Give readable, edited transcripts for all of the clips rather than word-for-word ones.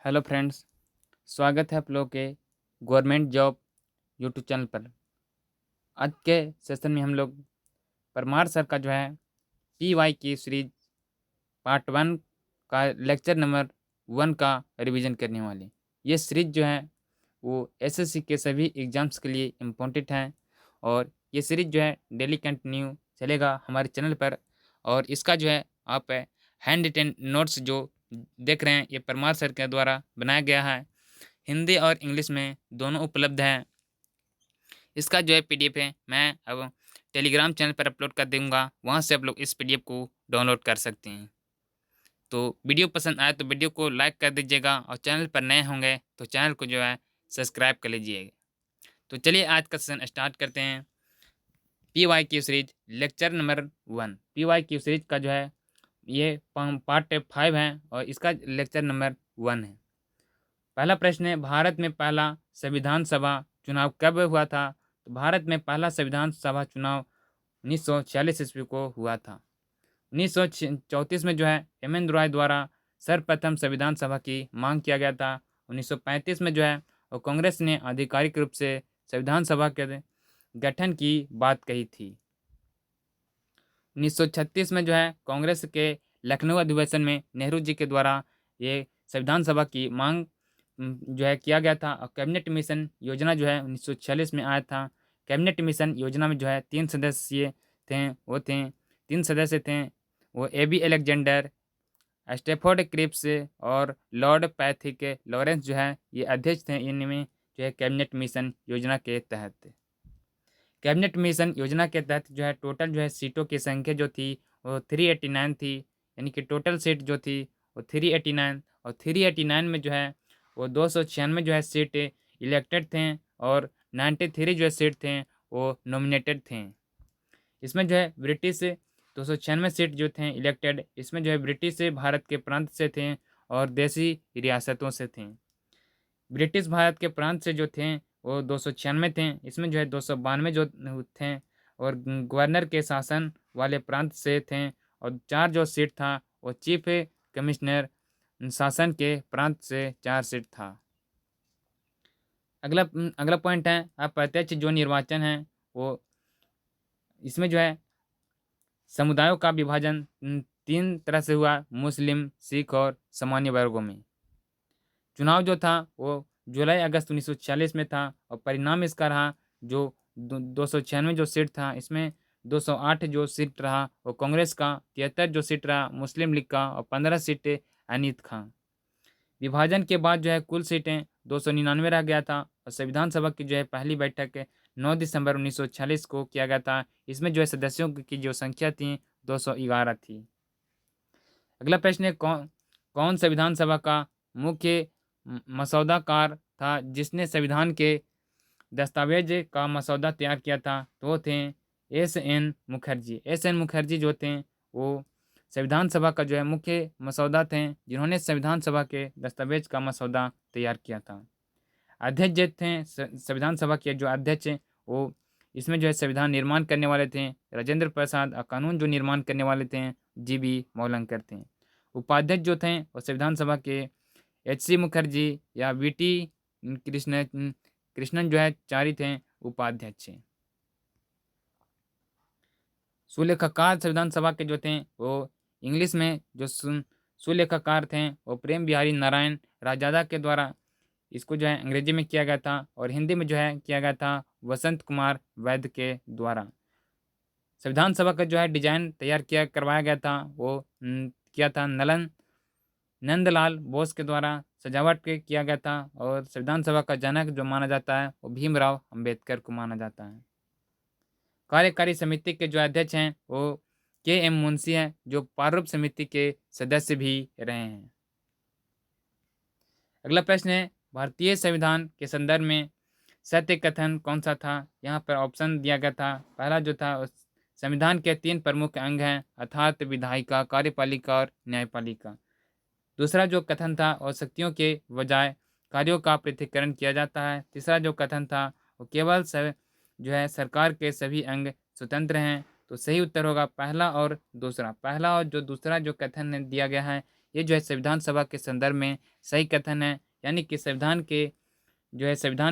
Hello friends, स्वागत है आप लोगों के गवर्नमेंट जॉब यूट्यूब चैनल पर। आज के सेशन में हम लोग परमार सर का जो है पीवाई की सीरीज पार्ट 1 का लेक्चर नंबर 1 का रिवीजन करने वाले। ये सीरीज जो है वो एसएससी के सभी एग्ज़ाम्स के लिए इम्पोर्टेंट है और ये सीरीज जो है डेली कंटिन्यू चलेगा हमारे चैनल पर। और इसका जो है आप हैंड रिटेन नोट्स जो देख रहे हैं ये परमार सर के द्वारा बनाया गया है। हिंदी और इंग्लिश में दोनों उपलब्ध है। इसका जो है पीडीएफ है मैं अब टेलीग्राम चैनल पर अपलोड कर दूंगा, वहाँ से आप लोग इस पीडीएफ को डाउनलोड कर सकते हैं। तो वीडियो पसंद आए तो वीडियो को लाइक कर दीजिएगा और चैनल पर नए होंगे तो चैनल को जो है सब्सक्राइब कर लीजिएगा। तो चलिए आज का सेशन स्टार्ट करते हैं। PY Q series lecture number 1। PY Q series का जो है ये पार्ट 5 है और इसका लेक्चर नंबर 1 है। पहला प्रश्न है, भारत में पहला संविधान सभा चुनाव कब हुआ था? तो भारत में पहला संविधान सभा चुनाव 1946 ईस्वी को हुआ था। 1934 में जो है एम एन रॉय द्वारा सर्वप्रथम संविधान सभा की मांग किया गया था। 1935 में जो है और कांग्रेस ने आधिकारिक रूप से संविधान सभा के गठन की बात कही थी। 1936 में जो है कांग्रेस के लखनऊ अधिवेशन में नेहरू जी के द्वारा ये संविधान सभा की मांग जो है किया गया था। और कैबिनेट मिशन योजना जो है 1946 में आया था। कैबिनेट मिशन योजना में जो है 3 सदस्य थे, वो थे 3 सदस्य थे, वो A B Alexander, Stafford Cripps और लॉर्ड पैथिक लॉरेंस जो है ये अध्यक्ष थे इनमें जो है कैबिनेट मिशन योजना के तहत। कैबिनेट मिशन योजना के तहत जो है टोटल जो है सीटों की संख्या जो थी वो 389 थी, यानी कि टोटल सीट जो थी वो 389। और 389 में जो है वो 296 जो है सीट इलेक्टेड थे और 93 जो है सीट थे वो नॉमिनेटेड थे। इसमें जो है ब्रिटिश 296 सीट जो थे इलेक्टेड, इसमें जो है ब्रिटिश भारत के प्रांत से थे और देसी रियासतों से थे। ब्रिटिश भारत के प्रांत से जो थे वो 296 थे, इसमें जो है 292 जो थे और गवर्नर के शासन वाले प्रांत से थे और 4 जो सीट था वो चीफ कमिश्नर शासन के प्रांत से 4 सीट था। अगला अगला पॉइंट है अप्रत्यक्ष जो निर्वाचन है वो इसमें जो है समुदायों का विभाजन 3 तरह से हुआ, मुस्लिम, सिख और सामान्य वर्गों में। चुनाव जो था वो जुलाई अगस्त 1946 में था और परिणाम इसका रहा जो 296 जो सीट था इसमें 208 जो सीट रहा वो कांग्रेस का, 73 जो सीट रहा मुस्लिम लीग का और 15 सीटें अनीत खां। विभाजन के बाद जो है कुल सीटें 299 रह गया था और संविधान सभा की जो है पहली बैठक 9 दिसंबर 1946 को किया गया था। इसमें जो है सदस्यों की जो संख्या थी 211 थी। अगला प्रश्न है कौन कौन संविधान सभा का मुख्य मसौदाकार था जिसने संविधान के दस्तावेज का मसौदा तैयार किया था? तो वो थे S N Mukherjee. S N Mukherjee जो थे वो संविधान सभा का जो है मुख्य मसौदा थे जिन्होंने संविधान सभा के दस्तावेज का मसौदा तैयार किया था। अध्यक्ष जो थे संविधान सभा के जो अध्यक्ष हैं वो इसमें जो है संविधान निर्माण करने वाले थे राजेंद्र प्रसाद और कानून जो निर्माण करने वाले थे जी.बी. मौलंकर थे। उपाध्यक्ष जो थे वो संविधान सभा के एच.सी. मुखर्जी या वी.टी. कृष्णन जो है चारी थे उपाध्यक्ष। सुलेखाकार संविधान सभा के जो थे वो इंग्लिश में जो सुलेखाकार थे वो प्रेम बिहारी नारायण राजादा के द्वारा इसको जो है अंग्रेजी में किया गया था और हिंदी में जो है किया गया था वसंत कुमार वैद्य के द्वारा। संविधान सभा का जो है डिजाइन तैयार किया करवाया गया था वो किया था नंदलाल बोस के द्वारा सजावट के किया गया था और संविधान सभा का जनक जो माना जाता है वो भीमराव अंबेडकर को माना जाता है। कार्यकारी समिति के जो अध्यक्ष हैं वो के एम मुंशी हैं जो प्रारूप समिति के सदस्य भी रहे हैं। अगला प्रश्न है भारतीय संविधान के संदर्भ में सत्य कथन कौन सा था? यहाँ पर ऑप्शन दिया गया था। पहला जो था संविधान के 3 प्रमुख अंग हैं अर्थात विधायिका, कार्यपालिका और न्यायपालिका। दूसरा जो कथन था और शक्तियों के बजाय कार्यों का पृथक्करण किया जाता है। तीसरा जो कथन था वो केवल जो है सरकार के सभी अंग स्वतंत्र हैं। तो सही उत्तर होगा पहला और दूसरा। पहला और जो दूसरा जो कथन दिया गया है ये जो है संविधान सभा के संदर्भ में सही कथन है, यानी कि संविधान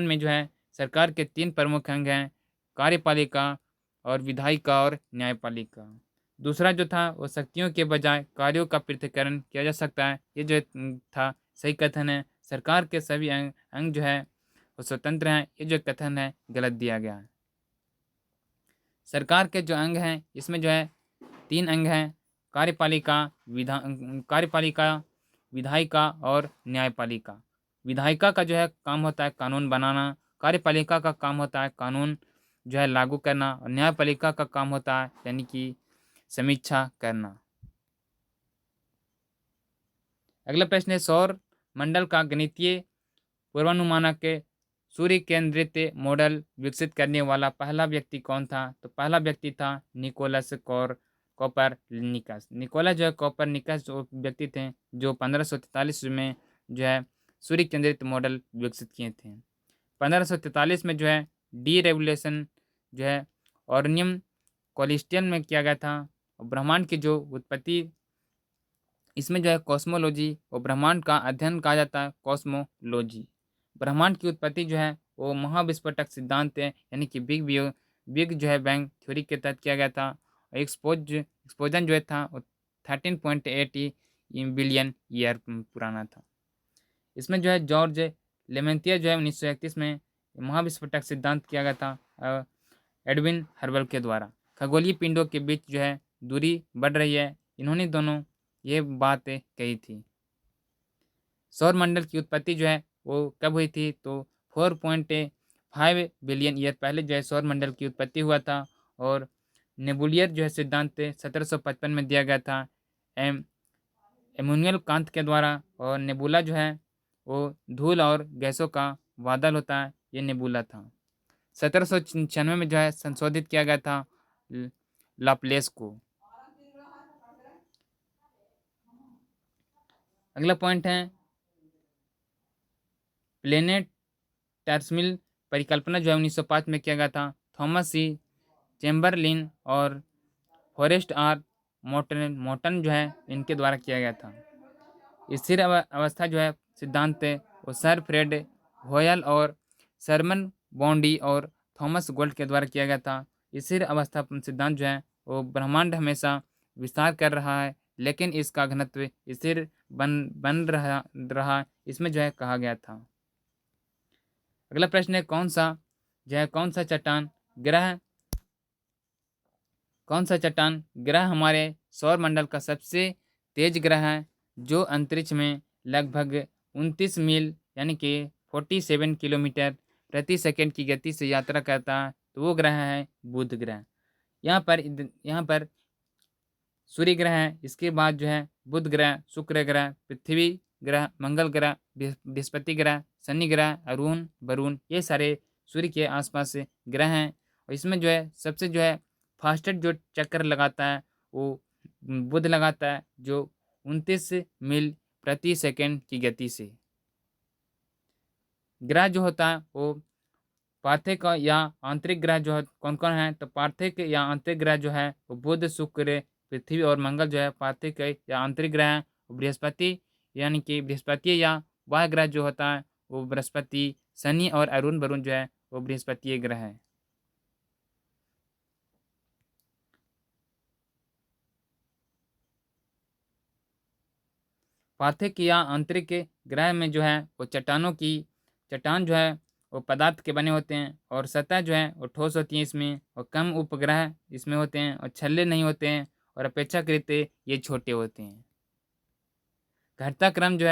में जो है सरकार के 3 प्रमुख अंग हैं, कार्यपालिका और विधायिका और न्यायपालिका। दूसरा जो था वो शक्तियों के बजाय कार्यों का पृथक्करण किया जा सकता है, ये जो था सही कथन है। सरकार के सभी अंग जो है वो स्वतंत्र हैं, ये जो कथन है गलत दिया गया है। सरकार के जो अंग हैं इसमें जो है 3 अंग हैं, कार्यपालिका, विधायिका और न्यायपालिका। विधायिका का जो है काम होता है कानून बनाना, कार्यपालिका का काम होता है कानून जो है लागू करना और न्यायपालिका का काम होता है यानी कि समीक्षा करना। अगला प्रश्न है सौर मंडल का गणितीय पूर्वानुमान के सूर्य केंद्रित मॉडल विकसित करने वाला पहला व्यक्ति कौन था? तो पहला व्यक्ति था निकोलस कोपरनिकस। निकोलस जो है कोपरनिकस जो व्यक्ति थे जो 1543 में जो है सूर्य केंद्रित मॉडल विकसित किए थे। 1543 में जो है डी रेवोल्यूशन जो है ऑर्नियम कोलिस्टियन में किया गया था। ब्रह्मांड की जो उत्पत्ति इसमें जो है कॉस्मोलॉजी और ब्रह्मांड का अध्ययन कहा जाता है कॉस्मोलॉजी। ब्रह्मांड की उत्पत्ति जो है वो महाविस्फोटक सिद्धांत है यानी कि बिग जो है बैंग थ्योरी के तहत किया गया था। और एक्सपोजन जो है था वो 13.8 बिलियन ईयर पुराना था। इसमें जो है जॉर्ज लेमेंथियर जो है 1931 में महाविस्फोटक सिद्धांत किया गया था एडविन हर्बल के द्वारा। खगोलीय पिंडों के बीच जो है दूरी बढ़ रही है, इन्होंने दोनों ये बातें कही थी। सौर मंडल की उत्पत्ति जो है वो कब हुई थी? तो 4.5 बिलियन ईयर पहले जो है सौर मंडल की उत्पत्ति हुआ था। और नेबुलियर जो है सिद्धांत 1755 में दिया गया था एमुनुएल कांत के द्वारा। और नेबुला जो है वो धूल और गैसों का बादल होता है, ये नेबुला था। 1796 में जो है संशोधित किया गया था लाप्लेस को। अगला पॉइंट है प्लेनेट टर्समिल परिकल्पना जो है 1905 में किया गया था थॉमस सी चैम्बरलिन और फॉरेस्ट आर मोटन जो है इनके द्वारा किया गया था। स्थिर अवस्था जो है सिद्धांत वो सर फ्रेड होयल और सरमन बॉन्डी और थॉमस गोल्ड के द्वारा किया गया था। स्थिर अवस्था सिद्धांत जो है वो ब्रह्मांड हमेशा विस्तार कर रहा है लेकिन इसका घनत्व स्थिर बन रहा इसमें जो है कहा गया था। अगला प्रश्न है कौन सा चट्टान ग्रह हमारे सौर मंडल का सबसे तेज ग्रह है जो अंतरिक्ष में लगभग 29 मील यानी कि 47 किलोमीटर प्रति सेकंड की गति से यात्रा करता है, तो वो ग्रह है बुध ग्रह। यहाँ पर सूर्य ग्रह है, इसके बाद जो है बुध ग्रह, शुक्र ग्रह, पृथ्वी ग्रह, मंगल ग्रह, बृहस्पति ग्रह, शनि ग्रह, अरुण, वरुण, ये सारे सूर्य के आसपास ग्रह हैं। और इसमें जो है सबसे जो है फास्टेस्ट जो चक्कर लगाता है वो बुध लगाता है जो 29 मील प्रति सेकंड की गति से। ग्रह जो होता है वो पार्थिव या आंतरिक ग्रह जो है कौन कौन है? तो पार्थिव या आंतरिक ग्रह जो है वो बुध, शुक्र, पृथ्वी और मंगल जो है पार्थिव या आंतरिक ग्रह है। बृहस्पति यानी कि बृहस्पति या बाह्य ग्रह जो होता है वो बृहस्पति, शनि और अरुण वरुण जो है वो बृहस्पति ग्रह है। पार्थिव या आंतरिक ग्रह में जो है वो चट्टान जो है वो पदार्थ के बने होते हैं और सतह जो है वो ठोस होती है इसमें, और कम उपग्रह इसमें होते हैं और छल्ले नहीं होते हैं और अपेक्षाकृत ये छोटे होते हैं। घटता क्रम जो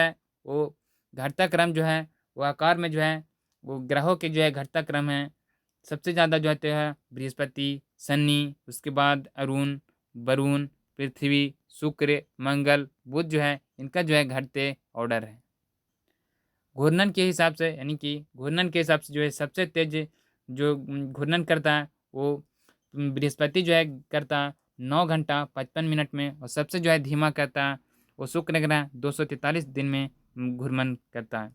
है वो आकार में जो है वो ग्रहों के जो है घटता क्रम है। सबसे ज़्यादा जो है बृहस्पति, शनि, उसके बाद अरुण, वरुण, पृथ्वी, शुक्र, मंगल, बुध जो है इनका जो है घटते ऑर्डर है। घूर्णन के हिसाब से जो है सबसे तेज जो घूर्णन करता है वो बृहस्पति जो है करता है 9 घंटा 55 मिनट में। और सबसे जो है धीमा करता है वो शुक्र ग्रह 243 दिन में घूर्णन करता है।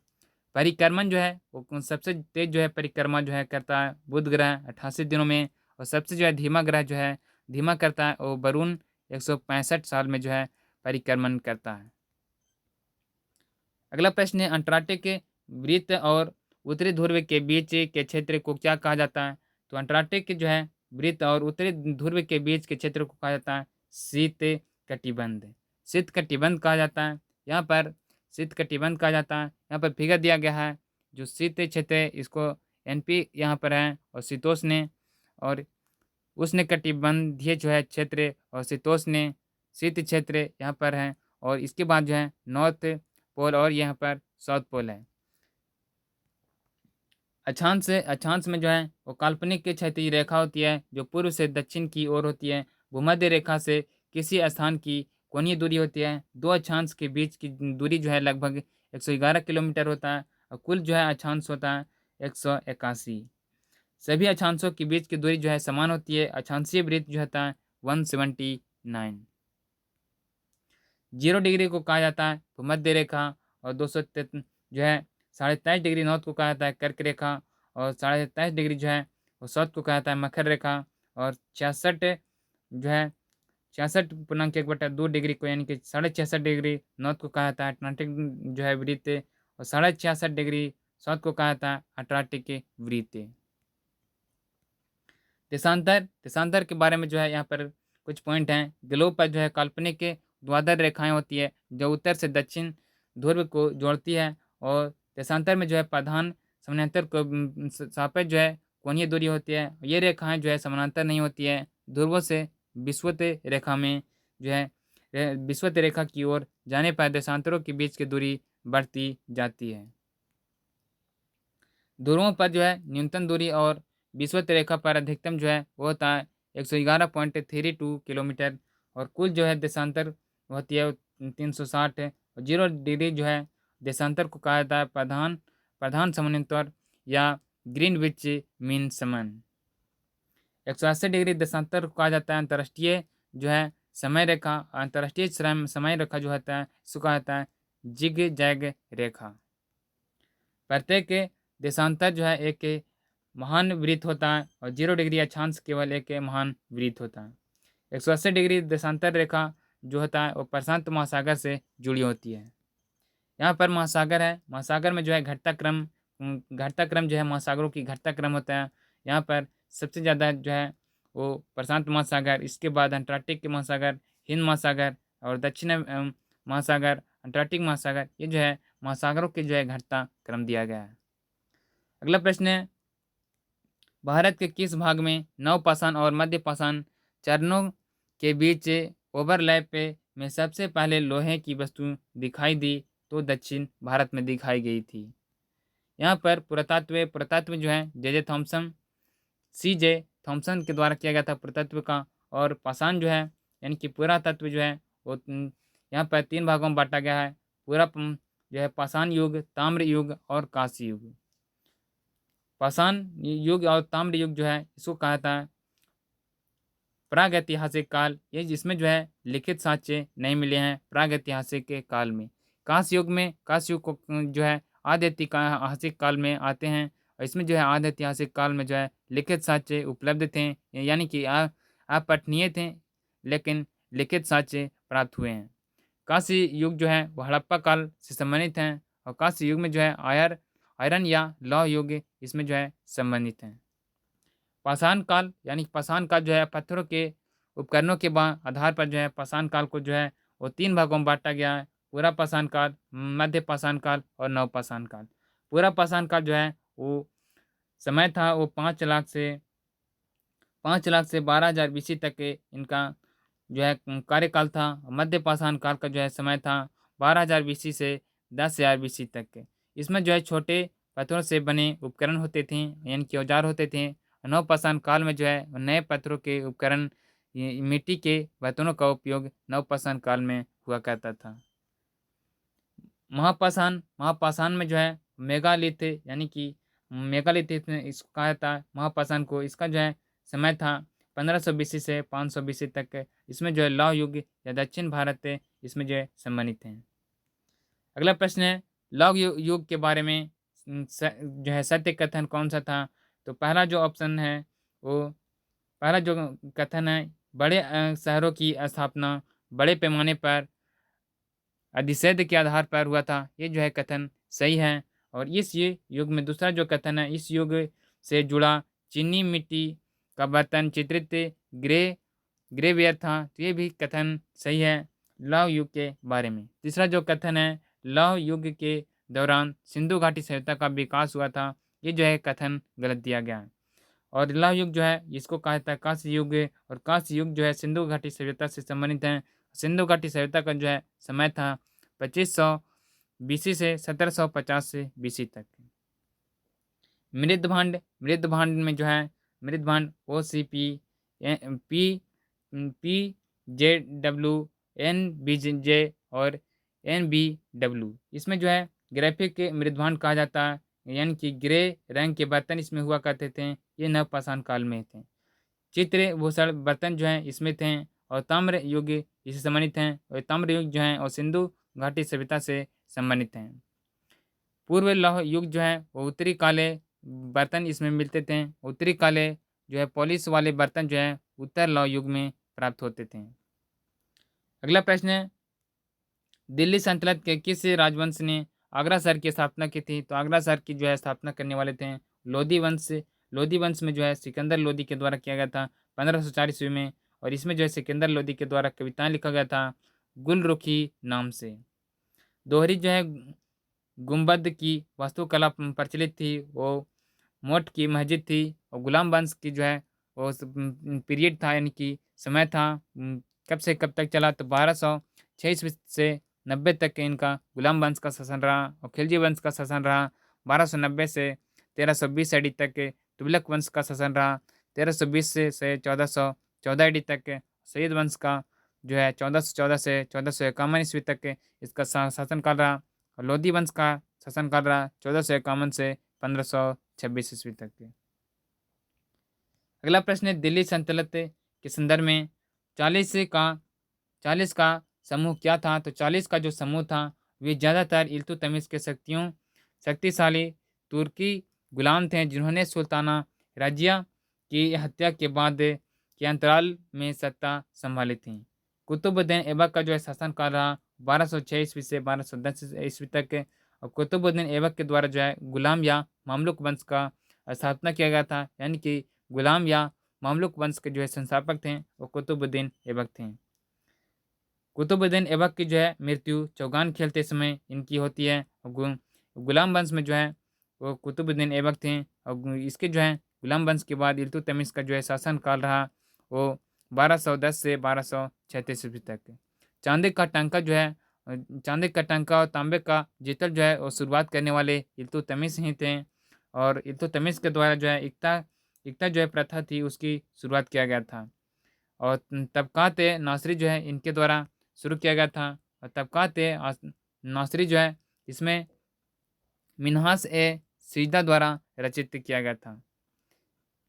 परिक्रमण जो है वो सबसे तेज जो है परिक्रमा जो है करता है बुध ग्रह 88 दिनों में। और सबसे जो है धीमा ग्रह जो है धीमा करता है वो वरुण 165 साल में जो है परिक्रमण करता है। अगला प्रश्न है, अंटार्कटिक वृत्त और उत्तरी ध्रुव के बीच के क्षेत्र को क्या कहा जाता है? तो अंटार्कटिक जो है वृत्त और उत्तरी ध्रुव के बीच के क्षेत्र को कहा जाता है शीत कटिबंध। शीत कटिबंध कहा जाता है। यहाँ पर शीत कटिबंध कहा जाता है। यहाँ पर फिगर दिया गया है। जो शीत क्षेत्र है इसको एनपी यहाँ पर है, और शीतोष्ण और उष्णकटिबंधीय जो है क्षेत्र और शीतोष्ण शीत क्षेत्र यहाँ पर है। और इसके बाद जो है नॉर्थ पोल और यहाँ पर साउथ पोल है। अक्षांश में जो है वो काल्पनिक की क्षैतिज रेखा होती है जो पूर्व से दक्षिण की ओर होती है। भूमध्य रेखा से किसी स्थान की कोणीय दूरी होती है। दो अक्षांश के बीच की दूरी जो है लगभग 111 किलोमीटर होता है, और कुल जो है अक्षांश होता है 181। सभी अक्षांशों के बीच की दूरी जो है समान होती है। अक्षांशीय वृत्त जो होता है 179। 0 डिग्री को कहा जाता है भूमध्य रेखा, और 200 जो है 23.5 डिग्री नॉर्थ को कहा जाता है कर्क रेखा, और 23.5 डिग्री जो है वो साउथ को कहा जाता है मकर रेखा, और 66 जो है 66.1/2 डिग्री को यानी कि 66.5 डिग्री नॉर्थ को कहा जाता है अटलांटिक जो है वृत्त, और 66.5 डिग्री साउथ को कहा जाता है अटलांटिक वृत्त। देशांतर के बारे में जो है यहाँ पर कुछ पॉइंट हैं। ग्लोब पर जो है काल्पनिक ध्रुवीय रेखाएं होती है जो उत्तर से दक्षिण ध्रुव को जोड़ती है, और देशांतर में जो है प्रधान समानांतर को सापेक्ष जो है कोणीय दूरी होती है। ये रेखाएं जो है समानांतर नहीं होती है। ध्रुवों से विषुवत रेखा में जो है विषुवत रेखा की ओर जाने पर देशांतरों के बीच की दूरी बढ़ती जाती है। ध्रुवों पर जो है न्यूनतम दूरी और विषुवत रेखा पर अधिकतम जो है वो होता है 111.32 किलोमीटर, और कुल जो है देशांतर होती है 360 है। और 0 डिग्री जो है देशांतर को कहा जाता है प्रधान प्रधान समानांतर या ग्रीनविच मीन समान। 180 डिग्री देशांतर को कहा जाता है अंतर्राष्ट्रीय जो है समय रेखा। अंतर्राष्ट्रीय समय रेखा जो होता है इसको कहा जाता है जिग जैग रेखा। प्रत्येक देशांतर जो है एक महान वृत्त होता है, और 0 डिग्री अक्षांश केवल एक महान वृत्त होता है। 180 डिग्री देशांतर रेखा जो होता है वो प्रशांत महासागर से जुड़ी होती है। यहाँ पर महासागर है। महासागर में जो है घटता क्रम जो है महासागरों की घटता क्रम होता है। यहाँ पर सबसे ज़्यादा जो है वो प्रशांत महासागर, इसके बाद अंटार्कटिक महासागर, हिंद महासागर और दक्षिण महासागर, अंटार्कटिक महासागर, ये जो है महासागरों के जो है घटता क्रम दिया गया है। अगला प्रश्न है, भारत के किस भाग में नवपाषाण और मध्यपाषाण चरणों के बीच ओवरलैप में सबसे पहले लोहे की वस्तु दिखाई दी? तो दक्षिण भारत में दिखाई गई थी। यहाँ पर पुरातत्व जो है जे थॉम्सन के द्वारा किया गया था पुरातत्व का। और पाषाण जो है यानी कि पुरातत्व जो है वो यहाँ पर 3 भागों में बांटा गया है। जो है पाषाण युग, ताम्र युग और कांस्य युग। पाषाण युग और ताम्र युग जो है इसको कहा जाता है प्रागैतिहासिक काल। ये जिसमें जो है लिखित साक्ष्य नहीं मिले हैं प्रागैतिहासिक के काल में। कांस्य युग को जो है आद्यैतिहासिक काल में आते हैं, और इसमें जो है आद्यैतिहासिक काल में जो है लिखित साक्ष्य उपलब्ध थे, यानी कि अपठनीय थे लेकिन लिखित साक्ष्य प्राप्त हुए हैं। कांस्य युग जो है वो हड़प्पा काल से संबंधित हैं, और कांस्य युग में जो है आयरन या लौह युग इसमें जो है संबंधित हैं। पाषाण काल यानी पाषाण काल जो है पत्थरों के उपकरणों के आधार पर जो है पाषाण काल को जो है वो 3 भागों में बांटा गया है। पूरा पाषाण काल, मध्य पाषाण काल और नवपाषाण काल। पूरा पाषाण काल जो है वो समय था वो 5 लाख से 12,000 बीसी तक के इनका जो है कार्यकाल था। मध्य पाषाण काल का जो है समय था 12,000 बीसी से 10,000 बीसी तक के। इसमें जो है छोटे पत्थरों से बने उपकरण होते थे यानी कि औजार होते थे। नवपाषाण काल में जो है नए पत्थरों के उपकरण मिट्टी के बर्तनों का उपयोग नवपाषाण काल में हुआ करता था। महापाषाण में जो है मेगालिथ यानी कि मेगालिथ इसको कहा जाता है महापाषाण को। इसका जो है समय था 1500 बीसी से 500 बीसी तक। इसमें जो है लौह युग या दक्षिण भारत इसमें जो है संबंधित हैं। अगला प्रश्न है, लौह युग के बारे में जो है सत्य कथन कौन सा था? तो पहला जो ऑप्शन है वो पहला जो कथन है बड़े शहरों की स्थापना बड़े पैमाने पर अधिच्छेद के आधार पर हुआ था, ये जो है कथन सही है। और इस ये युग में दूसरा जो कथन है, इस युग से जुड़ा चीनी मिट्टी का बर्तन चित्रित ग्रेवेयर था, तो ये भी कथन सही है लौह युग के बारे में। तीसरा जो कथन है, लौह युग के दौरान सिंधु घाटी सभ्यता का विकास हुआ था, ये जो है कथन गलत दिया गया है। और लौह युग जो है इसको कहा जाता है कांस्य युग, और कांस्य युग जो है सिंधु घाटी सभ्यता से संबंधित है। सिंधु घाटी सभ्यता का जो है समय था 2500 बीसी से 1750 से बीसी तक। मृदभांड, मृदभांड में जो है मृदभांड OCP PJW NBJ और NBW, इसमें जो है ग्राफिक मृदभांड कहा जाता है, यानी कि ग्रे रंग के बर्तन इसमें हुआ करते थे, ये नवपाषाण काल में थे। चित्र भूषण बर्तन जो हैं इसमें थे, और ताम्र युग इससे संबंधित हैं, और ताम्र युग जो है और सिंधु घाटी सभ्यता से संबंधित हैं। पूर्व लौह युग जो है वो उत्तरी काले बर्तन इसमें मिलते थे, उत्तरी काले जो है पॉलिश वाले बर्तन जो है उत्तर लौह युग में प्राप्त होते थे। अगला प्रश्न है, दिल्ली सल्तनत के किस राजवंश ने आगरा शहर की स्थापना की थी? तो आगरा शहर की जो है स्थापना करने वाले थे लोधी वंश। लोधी वंश में जो है सिकंदर लोधी के द्वारा किया गया था 1504 ईस्वी में, और इसमें जो है सिकंदर लोधी के द्वारा कविताएं लिखा गया था गुलरुखी नाम से। दोहरी जो है गुंबद की वास्तुकला प्रचलित थी, वो मोट की मस्जिद थी, और गुलाम वंश की जो है वो पीरियड था, यानी कि समय था कब से कब तक चला, तो 1206 ईस्वी से 90 तक इनका गुलाम वंश का शासन रहा, और खिलजी वंश का शासन रहा 1290 से 1320 AD तक। तुगलक वंश का शासन रहा 1320 से 1414 AD तक। सैयद वंश का जो है 1414 से 1451 ईस्वी तक इसका शासनकाल रहा, और लोधी वंश का शासनकाल रहा 1451 से 1526 ईस्वी तक के। अगला प्रश्न है, दिल्ली सल्तनत के संदर्भ में 40 का समूह क्या था? तो 40 का जो समूह था वे ज़्यादातर इल्तुतमिश के शक्तिशाली तुर्की गुलाम थे, जिन्होंने सुल्ताना रजिया की हत्या के बाद के अंतराल में सत्ता संभाली थी। कुतुबुद्दीन ऐबक का जो है शासनकाल रहा 1206 ईस्वी से 1210 ईस्वी तक, और कुतुबुद्दीन ऐबक के द्वारा जो है गुलाम या मामलुक वंश का स्थापना किया गया था, यानी कि गुलाम या मामलुक वंश के जो है संस्थापक थे वो कुतुबुद्दीन ऐबक थे। कुतुबुद्दीन ऐबक की जो है मृत्यु चौगान खेलते समय इनकी होती है। गुलाम वंश में जो है वो कुतुबुद्दीन ऐबक थे, और इसके जो है गुलाम वंश के बाद इल्तुतमिश का जो है शासन काल रहा वो 1210 से 1236 ईस्वी तक। चांदी का टंका जो है चांदी का टंका और तांबे का जितल जो है वो शुरुआत करने वाले इल्तुतमिश ही थे, और इल्तुतमिश के द्वारा जो है इक्ता जो है प्रथा थी उसकी शुरुआत किया गया था, और तबकात नासरी जो है इनके द्वारा शुरू किया गया था। और तबकात नासरी जो है इसमें मिन्हास सीदा द्वारा रचित किया गया था।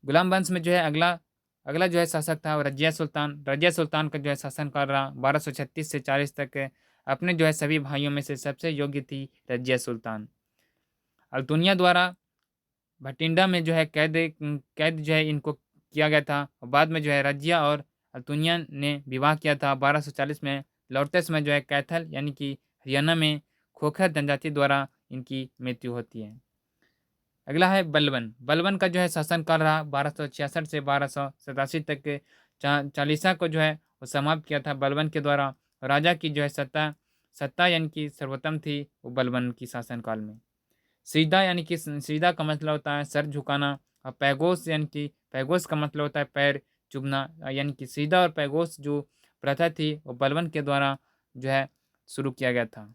गुलाम वंश में जो है अगला अगला जो है शासक था वो रजिया सुल्तान। रजिया सुल्तान का जो है शासनकाल रहा 1236 से 40 तक। अपने जो है सभी भाइयों में से सबसे योग्य थी रजिया सुल्तान। अल्तुनिया द्वारा भटिंडा में जो है कैद जो है इनको किया गया था, और बाद में जो है रजिया और अल्तुनिया ने विवाह किया था 1240 में। लौटते समय जो है कैथल यानी कि हरियाणा में खोखर जनजाति द्वारा इनकी मृत्यु होती है। अगला है बलबन। बलबन का जो है शासनकाल रहा 1266 से 1287 तक। चालीसा को जो है वो समाप्त किया था बलबन के द्वारा। राजा की जो है सत्ता यानी कि सर्वोत्तम थी वो बलबन की शासनकाल में। सीधा यानी कि सीधा का मतलब होता है सर झुकाना, और पैगोस यानी कि पैगोस का मतलब होता है पैर चुभना, यानी कि सीधा और पैगोस जो प्रथा थी वो बलबन के द्वारा जो है शुरू किया गया था।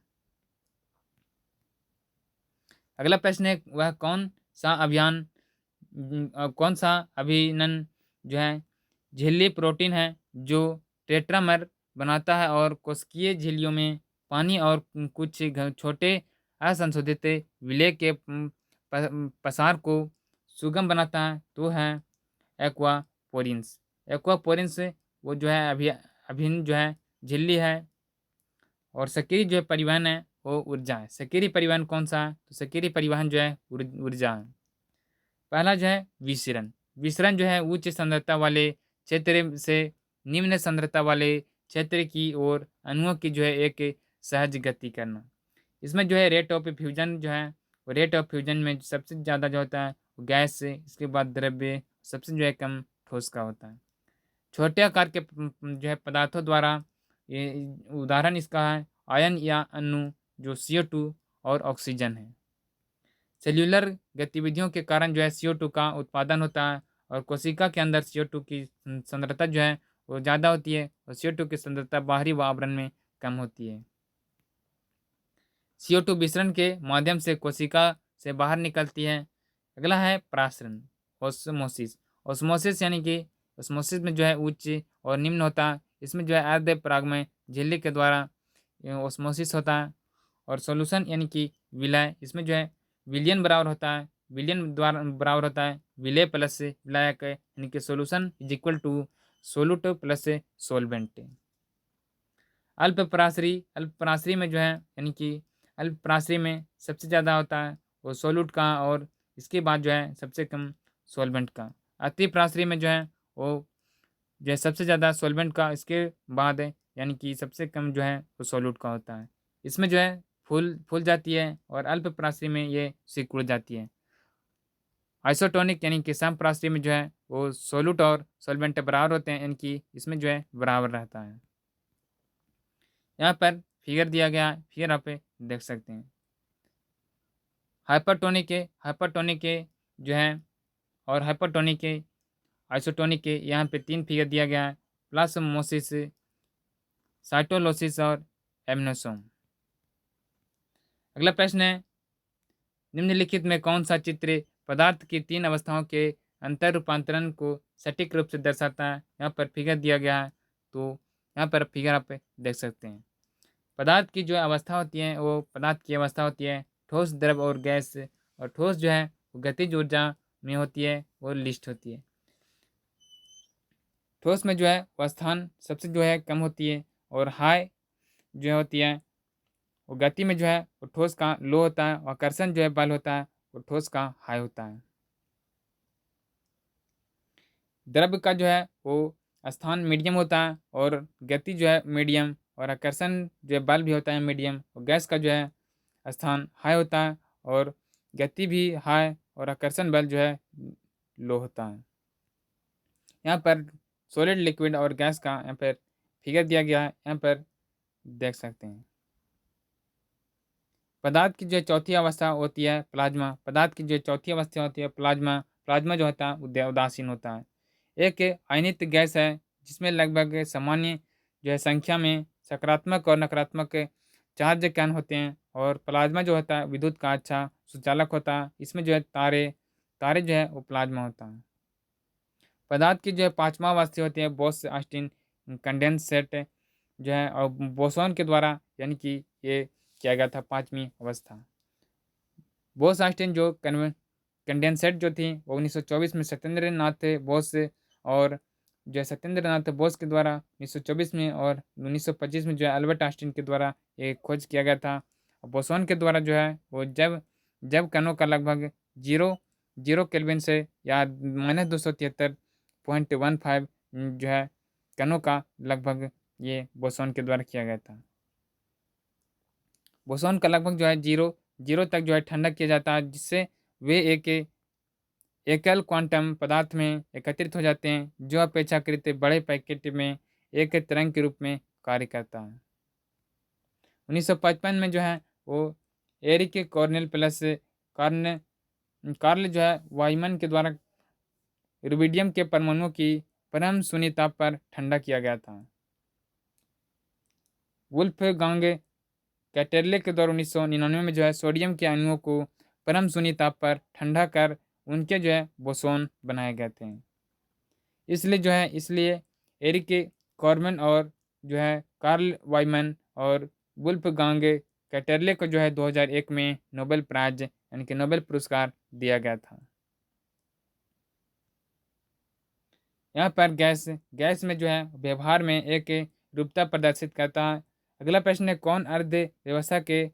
अगला प्रश्न है, वह कौन सा अभिनन जो है झिल्ली प्रोटीन है जो टेट्रामर बनाता है और कोशिकीय झिल्लियों में पानी और कुछ छोटे असंशोधित विलेय के पसार को सुगम बनाता है? तो है एक्वापोरिन्स। एक्वापोरिन्स वो जो है अभिन्न जो है झिल्ली है, और सक्रिय जो परिवहन है वो ऊर्जा है। सक्रिय परिवहन कौन सा है? तो सक्रिय परिवहन जो है ऊर्जा है। पहला जो है विसरण। विसरण जो है उच्च सांद्रता वाले क्षेत्र से निम्न सांद्रता वाले क्षेत्र की ओर अणुओं की जो है एक सहज गति करना। इसमें जो है रेट ऑफ फ्यूजन जो है, वो रेट ऑफ फ्यूजन में सबसे ज़्यादा जो होता है वो गैस से, इसके बाद द्रव्य, सबसे जो है कम ठोस का होता है। छोटे आकार के जो है पदार्थों द्वारा, ये उदाहरण इसका है आयन या अणु, जो CO2 और ऑक्सीजन है। सेल्युलर गतिविधियों के कारण जो है CO2 का उत्पादन होता है, और कोशिका के अंदर CO2 की सांद्रता जो है वो ज़्यादा होती है, और CO2 की सांद्रता बाहरी वातावरण में कम होती है। CO2 विसरण के माध्यम से कोशिका से बाहर निकलती है। अगला है प्रासरण, ऑस्मोसिस। ऑस्मोसिस यानी कि ऑस्मोसिस में जो है उच्च और निम्न होता है। इसमें जो है अर्ध परागमय झिल्ली के द्वारा ऑस्मोसिस होता है। और सॉल्यूशन यानी कि विलय, इसमें जो है विलयन बराबर होता है, विलयन द्वारा बराबर होता है विलय प्लस विलायक, यानी कि solution is equal to solute plus solvent. अल्पपराश्री में जो है, यानी कि अल्पपराश्री में सबसे ज़्यादा होता है वो सोल्यूट का, और इसके बाद जो है सबसे कम सॉल्वेंट का। अतिपराश्री में जो है वो जो है सबसे ज़्यादा सॉल्वेंट का, इसके बाद है यानी कि सबसे कम जो है वो सोल्यूट का होता है। इसमें जो है फूल फूल जाती है, और अल्पपराश्री में ये सिकुड़ जाती है। आइसोटोनिक यानी कि समपराश्री में जो है वो सोल्यूट और सॉल्वेंट बराबर होते हैं, यानी कि इसमें जो है बराबर रहता है। यहाँ पर फिगर दिया गया है, फिगर आप देख सकते हैं। हाइपरटोनिक के जो है, और हाइपरटोनिक के, आइसोटोनिक के, यहाँ पे 3 फिगर दिया गया है। प्लाज्मोसिस, साइटोलोसिस और एमनोसोम। अगला प्रश्न है, निम्नलिखित में कौन सा चित्र पदार्थ की 3 अवस्थाओं के अंतर रूपांतरण को सटीक रूप से दर्शाता है? यहाँ पर फिगर दिया गया है, तो यहाँ पर फिगर आप देख सकते हैं। पदार्थ की जो अवस्था होती है, वो पदार्थ की अवस्था होती है ठोस, द्रव और गैस। और ठोस जो है वो गतिज ऊर्जा में होती है, वो लिस्ट होती है। ठोस में जो है वो स्थान सबसे जो है कम होती है, और हाई जो होती है वो गति में जो है वो ठोस का लो होता है, और आकर्षण जो है बल होता है वो ठोस का हाई होता है। द्रव का जो है वो स्थान मीडियम होता है, और गति जो है मीडियम, और आकर्षण जो है बल भी होता है मीडियम। और गैस का जो है स्थान हाई होता है, और गति भी हाई, और आकर्षण बल जो है लो होता है। यहाँ पर सॉलिड, लिक्विड और गैस का यहाँ पर फिगर दिया गया है, यहाँ पर देख सकते हैं। पदार्थ की जो चौथी अवस्था होती है प्लाज्मा। पदार्थ की जो चौथी अवस्था होती है प्लाज्मा। प्लाज्मा जो होता है उदासीन होता है। एक आयनित गैस है जिसमें लगभग सामान्य जो है संख्या में सकारात्मक और नकारात्मक चार्ज कण होते हैं। और प्लाज्मा जो होता है विद्युत का अच्छा सुचालक होता है। इसमें जो है तारे तारे जो है वो प्लाज्मा होता है। पदार्थ की जो है पांचवा अवस्था होती है बोस आस्टिन कंडेंसेट जो है, और बोसोन के द्वारा यानी कि ये किया गया था पांचवी अवस्था। बोस आस्टिन जो कंडेंसेट जो थी वो 1924 में सत्येंद्र नाथ बोस, और जो है सत्येंद्र नाथ बोस के द्वारा 1924 में, और 1925 में जो है अल्बर्ट आस्टिन के द्वारा ये खोज किया गया था। और बोसोन के द्वारा जो है वो जब जब कणों का लगभग जीरो जीरो केल्विन से या -273.15 जो है कणों का लगभग ये बोसोन के द्वारा किया गया था। बोसोन का लगभग जो है जीरो जीरो तक जो है ठंडक किया जाता है, जिससे वे एक एकल क्वांटम पदार्थ में एकत्रित हो जाते हैं, जो अपेक्षाकृत बड़े पैकेट में एक तरंग के रूप में कार्य करता है। 1955 में जो है वो एरिक कॉर्नेल प्लस कार्न कार्ल जो है वाइमन के द्वारा रुबिडियम के परमाणुओं की परम शून्य ताप पर ठंडा किया गया था। वुल्फ गांग कैटेरले के द्वारा 1999 में जो है सोडियम के अणुओं को परम शून्य ताप पर ठंडा कर उनके जो है बोसोन बनाए गए थे। इसलिए एरिक कॉर्मन और जो है कार्ल वाइमन और वुल्फ गांग कैटेरले को जो है 2001 में नोबेल प्राइज यानी कि नोबेल पुरस्कार दिया गया था। यहाँ पर गैस गैस में जो है व्यवहार में एक रूपता प्रदर्शित करता है। अगला प्रश्न है, कौन अर्ध व्यवस्था के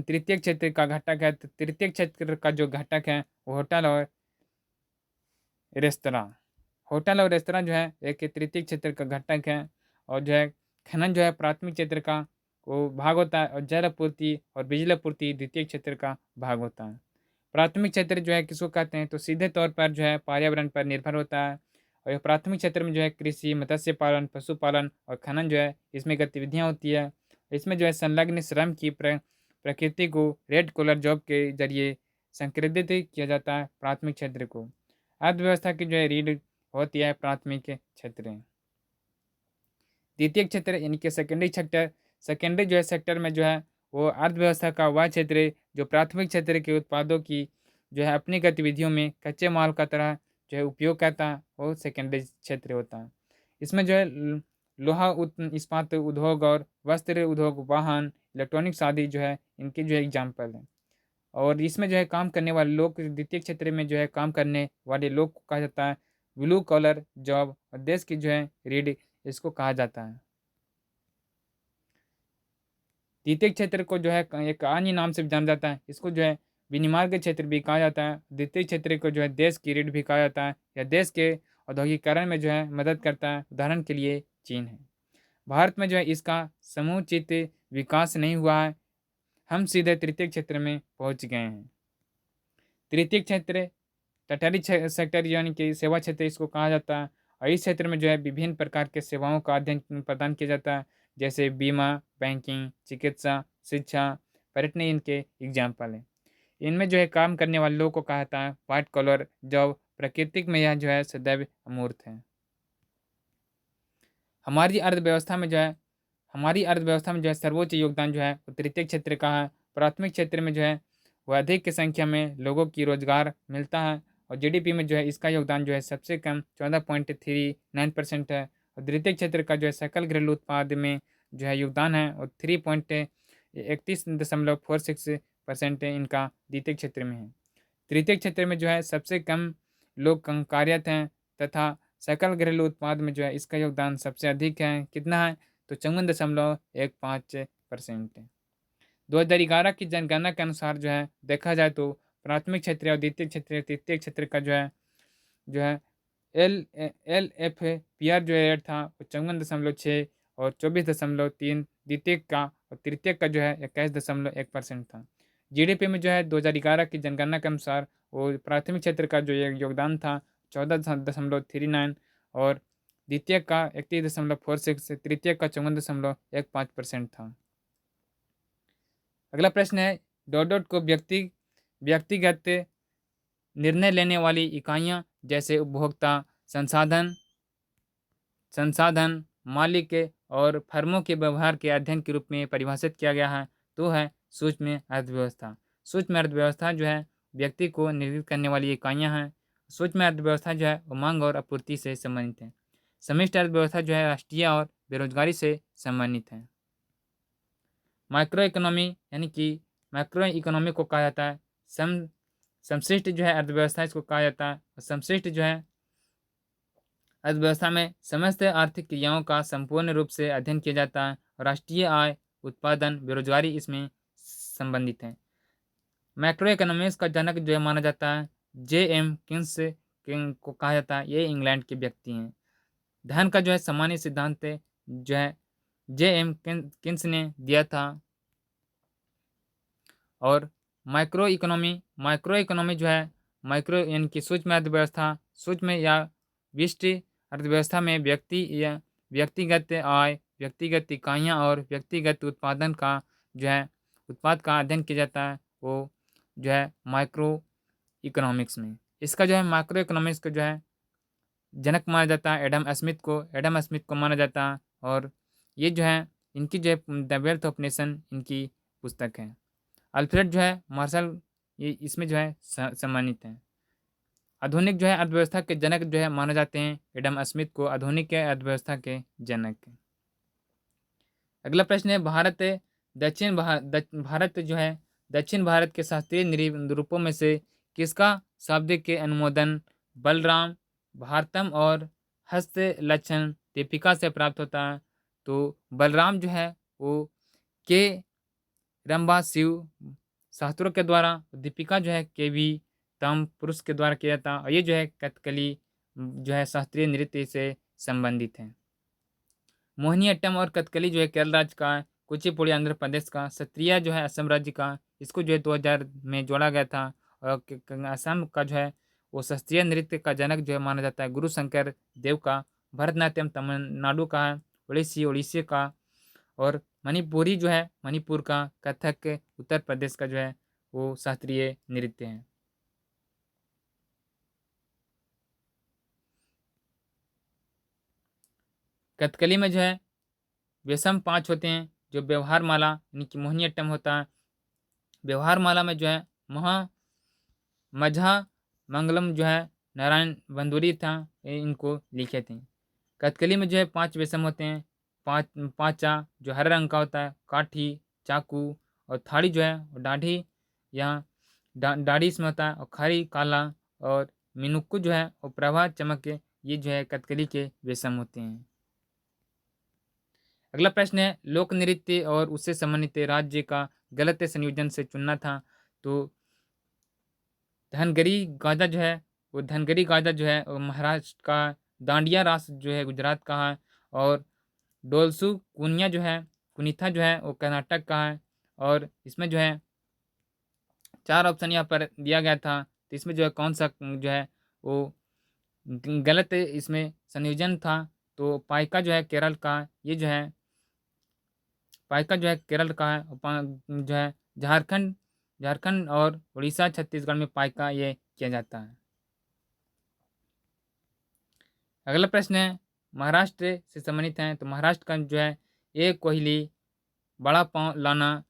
तृतीय क्षेत्र का घटक है? तो तृतीय क्षेत्र का जो घटक है वो रेस्तरां होटल और रेस्तरां जो है एक तृतीय क्षेत्र का घटक है। और जो है खनन जो है प्राथमिक क्षेत्र का, को भाग होता है और जल आपूर्ति और बिजली आपूर्ति द्वितीय क्षेत्र का भाग होता है। प्राथमिक क्षेत्र जो है किसको कहते हैं, तो सीधे तौर पर जो है पर्यावरण पर निर्भर होता है। और ये प्राथमिक क्षेत्र में जो है कृषि, मत्स्य पालन, पशुपालन और खनन जो है इसमें गतिविधियाँ होती है। इसमें जो है संलग्न श्रम की प्रकृति को रेड कॉलर जॉब के जरिए संक्रांतित किया जाता है प्राथमिक क्षेत्र को। अर्थव्यवस्था की जो है रीढ़ होती है प्राथमिक क्षेत्र। द्वितीय क्षेत्र यानी कि सेकेंडरी सेक्टर, सेकेंडरी जो है सेक्टर में जो है वो अर्थव्यवस्था का वह क्षेत्र है जो प्राथमिक क्षेत्र के उत्पादों की जो है अपनी गतिविधियों में कच्चे माल का तरह जो है उपयोग करता है, वो सेकेंडरी क्षेत्र होता है। इसमें जो है लोहा इस्पात उद्योग और वस्त्र उद्योग, वाहन, इलेक्ट्रॉनिक्स आदि जो है इनके जो है एग्जाम्पल है। और इसमें जो है काम करने वाले लोग, द्वितीय क्षेत्र में जो है काम करने वाले लोग को कहा जाता है ब्लू कॉलर जॉब, और देश की जो है रीढ़ इसको कहा जाता है। द्वितीय क्षेत्र को जो है एक अन्य नाम से जाना जाता है, इसको जो है विनिर्माण क्षेत्र भी कहा जाता है। द्वितीय क्षेत्र को जो है देश की रीढ़ भी कहा जाता है, या देश के औद्योगिकरण में जो है मदद करता है। उदाहरण के लिए चीन है। भारत में जो है इसका समुचित विकास नहीं हुआ है, हम सीधे तृतीय क्षेत्र में पहुंच गए हैं। तृतीय क्षेत्र टटरी सेक्टर यानी कि सेवा क्षेत्र इसको कहा जाता है, और इस क्षेत्र में जो है विभिन्न प्रकार के सेवाओं का अध्ययन प्रदान किया जाता है, जैसे बीमा, बैंकिंग, चिकित्सा, शिक्षा, पर्यटन इनके एग्जाम्पल है। इनमें जो है काम करने वाले लोगों को कहा जाता है व्हाइट कॉलर जॉब। प्राकृतिक में यह जो है सदैव अमूर्त है। हमारी अर्थव्यवस्था में जो है हमारी अर्थव्यवस्था में जो है सर्वोच्च योगदान जो है वो तृतीय क्षेत्र का है। प्राथमिक क्षेत्र में जो है वह अधिक की संख्या में लोगों की रोजगार मिलता है, और जीडीपी में जो है इसका योगदान जो है सबसे कम 14.39% है। और द्वितीय क्षेत्र का जो है सकल घरेलू उत्पाद में जो है योगदान है और 3.31.46% इनका द्वितीय क्षेत्र में है। तृतीय क्षेत्र में जो है सबसे कम लोग कार्यरत हैं, तथा सकल घरेलू उत्पाद में जो है इसका योगदान सबसे अधिक है। कितना है, तो 54.15% है। 2011 की जनगणना के अनुसार जो है देखा जाए तो प्राथमिक क्षेत्र और द्वितीय क्षेत्र, तृतीय क्षेत्र का जो है LFPR जो है रेट था वो 54.6 और 24.3 द्वितीय का, और तृतीय का जो है 21.1% था। जीडीपी में जो है 2011 की जनगणना के अनुसार वो प्राथमिक क्षेत्र का जो योगदान था 14.39 और द्वितीय का 31.46, तृतीय का 54.15% था। अगला प्रश्न है डॉट को व्यक्तिगत निर्णय लेने वाली इकाइयां जैसे उपभोक्ता, संसाधन मालिक और फर्मों के व्यवहार के अध्ययन के रूप में परिभाषित किया गया है, तो है सूक्ष्म अर्थव्यवस्था। सूक्ष्म अर्थव्यवस्था जो है व्यक्ति को निर्धारित करने वाली इकाइयां हैं। सूक्ष्म अर्थव्यवस्था जो है वो मांग और आपूर्ति से संबंधित है। समष्टि अर्थव्यवस्था जो है राष्ट्रीय और बेरोजगारी से संबंधित है। माइक्रो इकोनॉमी यानी कि माइक्रो इकोनॉमी को कहा जाता है समष्टि जो है अर्थव्यवस्था इसको कहा जाता है। समष्टि जो है अर्थव्यवस्था में समस्त आर्थिक क्रियाओं का संपूर्ण रूप से अध्ययन किया जाता है, और राष्ट्रीय आय, उत्पादन, बेरोजगारी इसमें संबंधित है। मैक्रो इकोनॉमिक्स का जनक जो है माना जाता है J.M. किन्स को कहा जाता है, ये इंग्लैंड के व्यक्ति हैं। धन का जो है सामान्य सिद्धांत जो है J.M. किन्स ने दिया था। और माइक्रो इकोनॉमी जो है माइक्रो यानी कि सूक्ष्म अर्थव्यवस्था, सूक्ष्म या विशिष्ट अर्थव्यवस्था में व्यक्ति या व्यक्तिगत आय, व्यक्तिगत इकाइयाँ और व्यक्तिगत उत्पादन का जो है उत्पाद का अध्ययन किया जाता है, वो जो है माइक्रो इकोनॉमिक्स में। इसका जो है माइक्रो इकोनॉमिक्स का जो है जनक माना जाता है एडम स्मिथ को माना जाता है। और ये जो है इनकी जो है द वेल्थ ऑफ नेशन इनकी पुस्तक है। अल्फ्रेड जो है मार्शल ये इसमें जो है सम्मानित हैं। आधुनिक जो है अर्थव्यवस्था के जनक जो है माने जाते हैं एडम स्मिथ को आधुनिक अर्थव्यवस्था के जनक। अगला प्रश्न है भारत जो है दक्षिण भारत के शास्त्रीय रूपों में से किसका शाब्दिक के अनुमोदन बलराम, भारतम और हस्त लक्षण दीपिका से प्राप्त होता है? तो बलराम जो है वो के रंभा शिव शास्त्रों के द्वारा, दीपिका जो है केवी तम पुरुष के द्वारा किया जाता, और ये जो है कथकली जो है शास्त्रीय नृत्य से संबंधित है। मोहिनीअट्टम और कथकली जो है केरल राज्य का कुचिपुड़ी आंध्र प्रदेश का, सत्रिया जो है असम राज्य का, इसको जो है 2000 में जोड़ा गया था। और असम का जो है वो शास्त्रीय नृत्य का जनक जो है माना जाता है गुरु शंकर देव का। भरतनाट्यम तमिलनाडु का है, ओडिसी ओडिसी का, और मणिपुरी जो है मणिपुर का, कथक उत्तर प्रदेश का जो है वो शास्त्रीय नृत्य है। कथकली में जो है वेशम 5 होते हैं, जो व्यवहार माला यानी कि मोहिनीअट्टम होता है। व्यवहार माला में जो है महा मझा मंगलम जो है नारायण बंदूरी था, इनको लिखे थे। कथकली में जो है 5 वेशम होते हैं। पाँचा जो हरे रंग का होता है, काठी, चाकू और थाड़ी जो है और दाढ़ी, यहाँ दाढ़ी इसमें होता है, और खड़ी काला, और मिनुक्कू जो है और प्रभा चमक के, ये जो है कथकली के वेशम होते हैं। अगला प्रश्न है, लोक नृत्य और उससे संबंधित राज्य का गलत संयोजन से चुनना था। तो धनगरी गाजा जो है वो धनगरी गाजा जो है वो महाराष्ट्र का, दांडिया रास जो है गुजरात का है, और डोलसू कुनिया जो है कुनीथा जो है वो कर्नाटक का है। और इसमें जो है 4 ऑप्शन यहाँ पर दिया गया था, तो इसमें जो है कौन सा जो है वो गलत इसमें संयोजन था। तो पाइका जो है केरल का, ये जो है पाइका जो है केरल का है, और जो है झारखंड झारखंड और उड़ीसा छत्तीसगढ़ में पाइका ये किया जाता है। अगला प्रश्न है, महाराष्ट्र से संबंधित है। तो महाराष्ट्र का जो है एक कोहली, बड़ा पाँव लाना,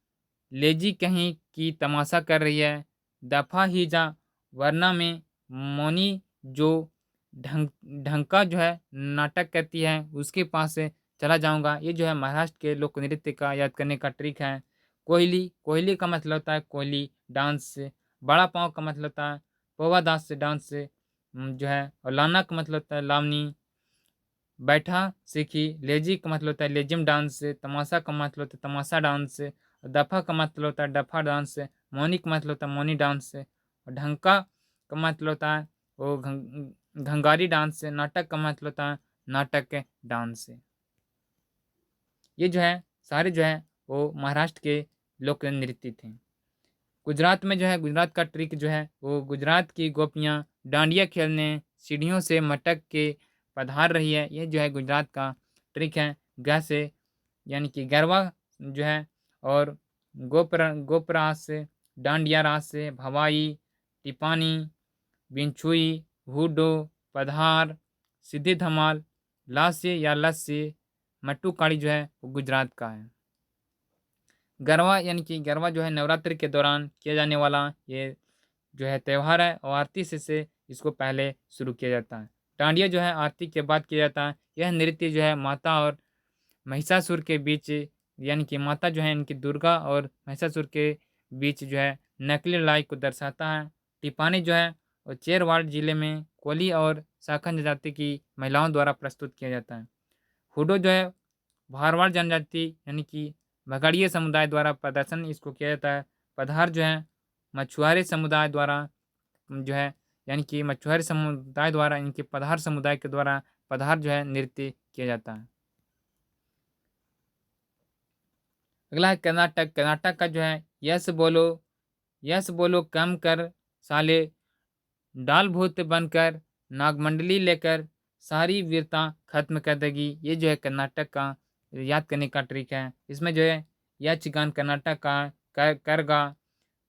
लेजी कहीं की तमाशा कर रही है, दफा ही जा, वरना में मौनी जो ढंग ढंका जो है नाटक करती है उसके पास से चला जाऊंगा, ये जो है महाराष्ट्र के लोक नृत्य का याद करने का ट्रिक है। कोहली कोहली का मतलब होता है कोहली डांस से। बड़ा पाँव का मतलब होता है पोवा दास से डांस से जो है। और लाना का मतलब होता है लावनी, बैठा सीखी। लेजी का मतलब होता है लेजिम डांस से। तमाशा का मतलब होता है तमाशा डांस से। और दफा का मतलब होता है डफा डांस से। मौनी का मतलब होता है मौनी डांस से। और ढंका का मतलब होता है वो घंगारी डांस से। नाटक का मतलब होता है नाटक के डांस से। ये जो है सारे जो है वो महाराष्ट्र के लोक नृत्य थे। गुजरात में जो है गुजरात का ट्रिक जो है वो गुजरात की गोपियाँ डांडिया खेलने सीढ़ियों से मटक के पधार रही है, ये जो है गुजरात का ट्रिक है। ग से यानी कि गरबा जो है, और गोपरास से, डांडिया रास से, भवाई, टिपानी, बिंछुई, हुडो, पधार, सीधे धमाल, लास्य या लस्य, मट्टू काड़ी जो है वो गुजरात का है। गरबा यानी कि गरबा जो है नवरात्रि के दौरान किया जाने वाला ये जो है त्यौहार है, और आरती से इसको पहले शुरू किया जाता है। डांडिया जो है आरती के बाद किया जाता है। यह नृत्य जो है माता और महिषासुर के बीच, यानी कि माता जो है इनकी दुर्गा और महिषासुर के बीच जो है नकली लड़ाई को दर्शाता है। टिपानी जो है और चेरवाड़ जिले में कोली और शाखा जनजाति की महिलाओं द्वारा प्रस्तुत किया जाता है। हुडो जो है भारवाड़ जनजाति यानी कि भगड़िया समुदाय द्वारा प्रदर्शन इसको किया जाता है। पधार जो है मछुआरे समुदाय द्वारा जो है, यानी कि मछुआरे समुदाय द्वारा इनके पधार समुदाय के द्वारा पधार जो है नृत्य किया जाता है। अगला है कर्नाटक। कर्नाटक का जो है यस बोलो कम कर साले, डाल भूत बनकर नागमंडली लेकर सारी वीरता खत्म कर देगी, ये जो है कर्नाटक का याद करने का ट्रिक है। इसमें जो है यह चिगान कर्नाटक का, करगा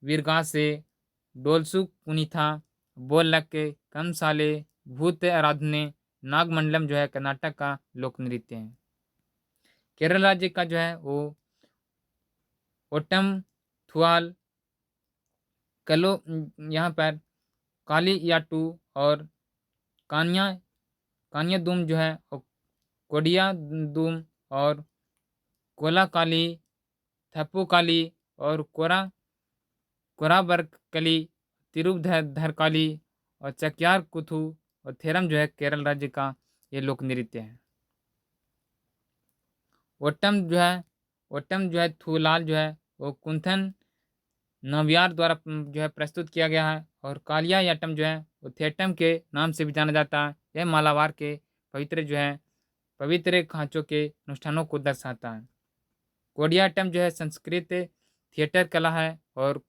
वीरगा से, डोलसु पुनीथा, बोल लग के कम साले, भूत आराधने, नागमंडलम जो है कर्नाटक का लोक नृत्य है। केरल राज्य का जो है वो ओटम थुआल, कलो यहाँ पर काली याटू और कान्या कान्या दुम जो है, और कोडिया दुम और कोला काली, थप्पू काली और कोराबर्ग कली, तिरुधर काली और चक्यार कुथु और थेरम जो है केरल राज्य का ये लोक नृत्य है। ओट्टम जो है थूलाल जो है वो कुंथन नव्यार द्वारा जो है प्रस्तुत किया गया है। और कालियायट्टम जो है वो थेटम के नाम से भी जाना जाता है। यह मालाबार के पवित्र जो है पवित्र खांचों के अनुष्ठानों को दर्शाता है। कोडियाट्टम जो है संस्कृत थिएटर कला है, और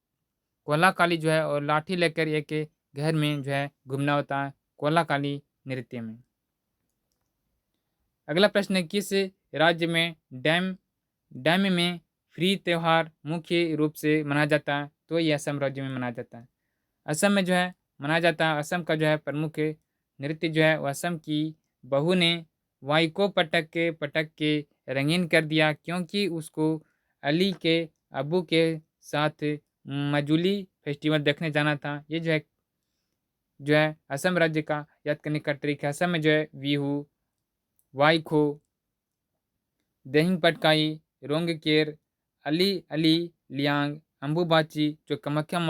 कोलाकाली जो है और लाठी लेकर एक घर में जो है घूमना होता है कोलाकाली नृत्य में। अगला प्रश्न है, किस राज्य में डैम डैम में फ्री त्यौहार मुख्य रूप से मनाया जाता है? तो ये असम राज्य में मनाया जाता है। असम में जो है मनाया जाता है। असम का जो है प्रमुख नृत्य जो है वो असम की बहू ने वाई को पटक के रंगीन कर दिया, क्योंकि उसको अली के अबू के साथ मजूली फेस्टिवल देखने जाना था। ये जो है असम राज्य का याद करने का तरीका। असम में जो है बिहू, वाईखो, दहिंग पटकाई, रोंगकेर, अली अली लियांग, अम्बुबाची जो कामाख्या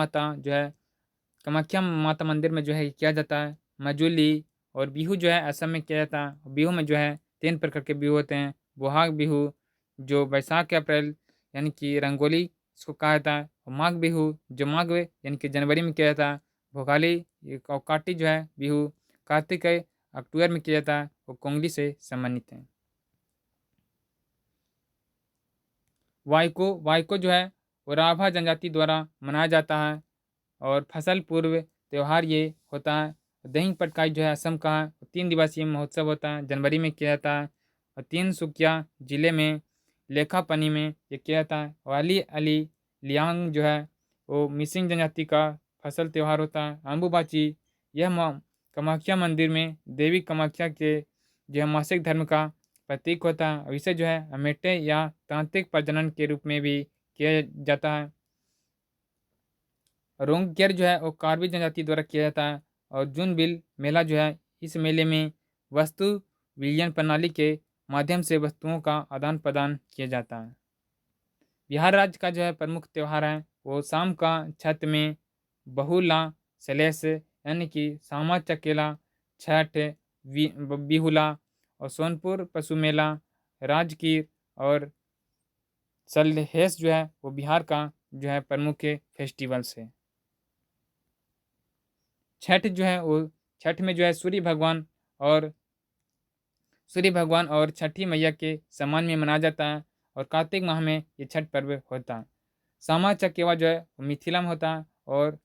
माता मंदिर में जो है किया जाता है, मजूली। और बिहू जो है असम में किया जाता है। बिहू में जो है 3 प्रकार के बिहू होते हैं। बोहाग बिहू जो बैसाख या अप्रैल यानी कि रंगोली इसको कहा जाता है, और माघ बिहू जो माघ यानी कि जनवरी में किया जाता है। भोगाली और काटी जो है बिहू कार्तिक अक्टूबर में किया जाता है, वो कोंगली से संबंधित है। वाइको जो है वो राभा जनजाति द्वारा मनाया जाता है, और फसल पूर्व त्यौहार ये होता है। दही पटकाई जो है असम का है, 3 दिवसीय महोत्सव होता है, जनवरी में किया जाता है। और 3 सुकिया जिले में लेखापनी में ये किया जाता है। और अली अली लियांग जो है वो मिसिंग जनजाति का फसल त्यौहार होता है। अम्बुबाची यह कामाख्या मंदिर में देवी कामाख्या के जो है मासिक धर्म का प्रतीक होता है, और इसे जो है अमेटे या तांत्रिक प्रजनन के रूप में भी किया जाता है। रोंगकेर जो है वो कार्बी जनजाति द्वारा किया जाता है। और जूनबिल मेला जो है इस मेले में वस्तु विलियन प्रणाली के माध्यम से वस्तुओं का आदान प्रदान किया जाता है। बिहार राज्य का जो है प्रमुख त्यौहार है वो शाम का छठ में बहुला सलेस यानी कि सामा चकेला, छठ, बिहुला, और सोनपुर पशु मेला, राजगीर और सलहेस जो है वो बिहार का जो है प्रमुख फेस्टिवल्स है। छठ जो है वो छठ में जो है और सूर्य भगवान और छठी मैया के सम्मान में मनाया जाता है, और कार्तिक माह में ये छठ पर्व होता है। सामा चकेवा जो है वो मिथिला में होता है, और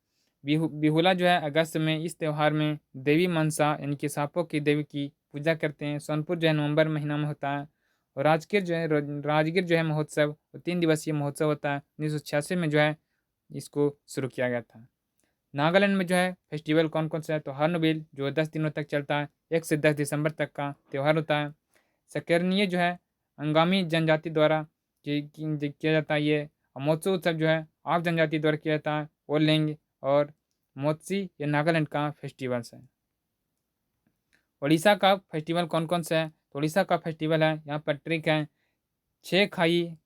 बिहुला जो है अगस्त में। इस त्यौहार में देवी मनसा यानी कि सांपों की देवी की पूजा करते हैं। सोनपुर जो है नवंबर महीना में होता है। और राजगीर जो है महोत्सव 3 दिवसीय महोत्सव होता है। 1986 में जो है इसको शुरू किया गया था। नागालैंड में जो है फेस्टिवल कौन कौन सा है? तो हॉर्नबिल जो 10 दिनों तक चलता है, 1 से 10 दिसंबर तक का त्यौहार होता है। सकरनीय जो है अंगामी जनजाति द्वारा किया जाता है ये। और महोत्सव उत्सव जो है आप जनजाति द्वारा किया जाता है, ओलेंग और मोत्सी। ये नागालैंड का फेस्टिवल्स है। उड़ीसा का फेस्टिवल कौन कौन सा है? तो उड़ीसा का फेस्टिवल है, यहाँ पर ट्रिक है, छः खाई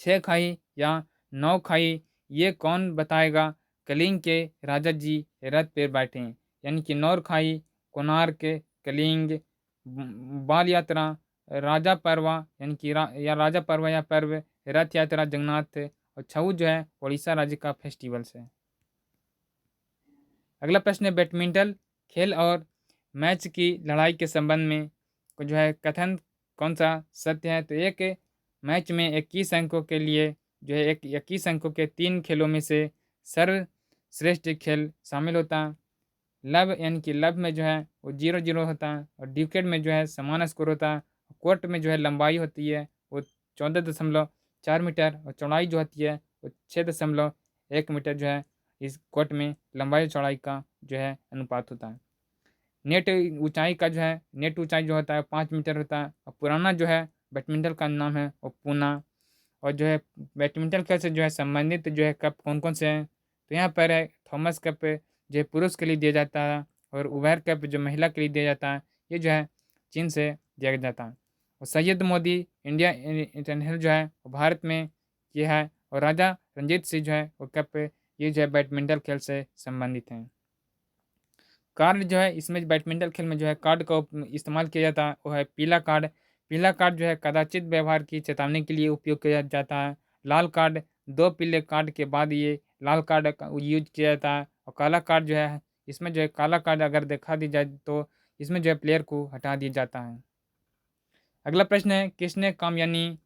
6 खाई या 9 खाई, ये कौन बताएगा? कलिंग के राजा जी रथ पे बैठे हैं, यानी कि नौर खाई कोणार्क, कलिंग, बाल यात्रा, राजा पर्वा यानी कि या राजा पर्वा या पर्व, रथ यात्रा जगन्नाथ, और छऊ जो है उड़ीसा राज्य का फेस्टिवल्स है। अगला प्रश्न है, बैडमिंटन खेल और मैच की लड़ाई के संबंध में जो है कथन कौन सा सत्य है? तो एक मैच में 21 अंकों के लिए जो है 21 अंकों के 3 खेलों में से सर्वश्रेष्ठ खेल शामिल होता है। लव यानी कि लव में जो है वो 0-0 होता है, और डिकेट में जो है समान स्कोर होता है। कोर्ट में जो है लंबाई होती है वो 14.4 मीटर, और चौड़ाई जो होती है वो 6.1 मीटर जो है इस कोर्ट में लंबाई और चौड़ाई का जो है अनुपात होता है। नेट ऊंचाई जो होता है 5 मीटर होता है। और पुराना जो है बैडमिंटन का नाम है वो पूना। और जो है बैडमिंटन खेल से जो है संबंधित जो है कप कौन कौन से हैं? तो यहाँ पर है थॉमस कप जो है पुरुष के लिए दिया जाता है, और उबेर कप जो महिला के लिए दिया जाता है, ये जो है चीन से दिया जाता है। और सैयद मोदी इंडिया इंटरनेशनल जो है वो भारत में ये है। और राजा रंजीत सिंह जो है वो कप ये जो है बैडमिंटन खेल से संबंधित हैं। कार्ड जो है इसमें बैडमिंटन खेल में जो है कार्ड का इस्तेमाल किया जाता है वो है पीला कार्ड। पीला कार्ड जो है कदाचित व्यवहार की चेतावनी के लिए उपयोग किया जाता है। लाल कार्ड 2 पीले कार्ड के बाद ये लाल कार्ड का यूज किया जाता है। और काला कार्ड जो है इसमें जो है काला कार्ड अगर दिखा दी जाए तो इसमें जो है प्लेयर को हटा दिया जाता है। अगला प्रश्न है, किसने कामयानी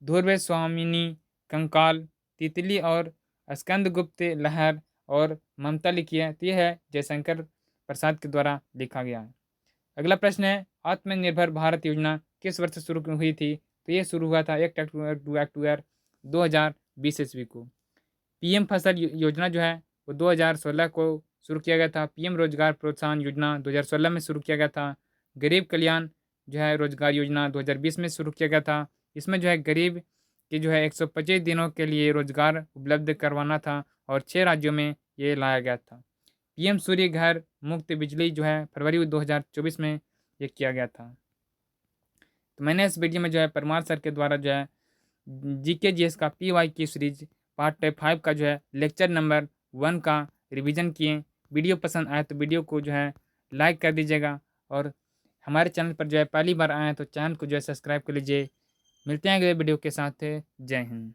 ध्रुव स्वामिनी, कंकाल, तितली और स्कंदगुप्त लहर और ममता लिखी है। तो यह है जयशंकर प्रसाद के द्वारा लिखा गया है। अगला प्रश्न है, आत्मनिर्भर भारत योजना किस वर्ष शुरू हुई थी? तो ये शुरू हुआ था 1 अक्टूबर 2020 ईस्वी को। पीएम फसल योजना जो है वो 2016 को शुरू किया गया था। पीएम रोजगार प्रोत्साहन योजना 2016 में शुरू किया गया था। गरीब कल्याण जो है रोजगार योजना 2020 में शुरू किया गया था। इसमें जो है गरीब के जो है 125 दिनों के लिए रोजगार उपलब्ध करवाना था और 6 राज्यों में ये लाया गया था। पीएम सूर्य घर मुफ्त बिजली जो है फरवरी 2024 में ये किया गया था। तो मैंने इस वीडियो में जो है परमार सर के द्वारा जो है जीके जीएस का पीवाई की सीरीज पार्ट 5 का जो है लेक्चर नंबर 1 का रिवीजन किए। वीडियो पसंद आए तो वीडियो को जो है लाइक कर दीजिएगा और हमारे चैनल पर जो है पहली बार आए हैं तो चैनल को जो है सब्सक्राइब कर लीजिए। मिलते हैं अगले वीडियो के साथ। जय हिंद।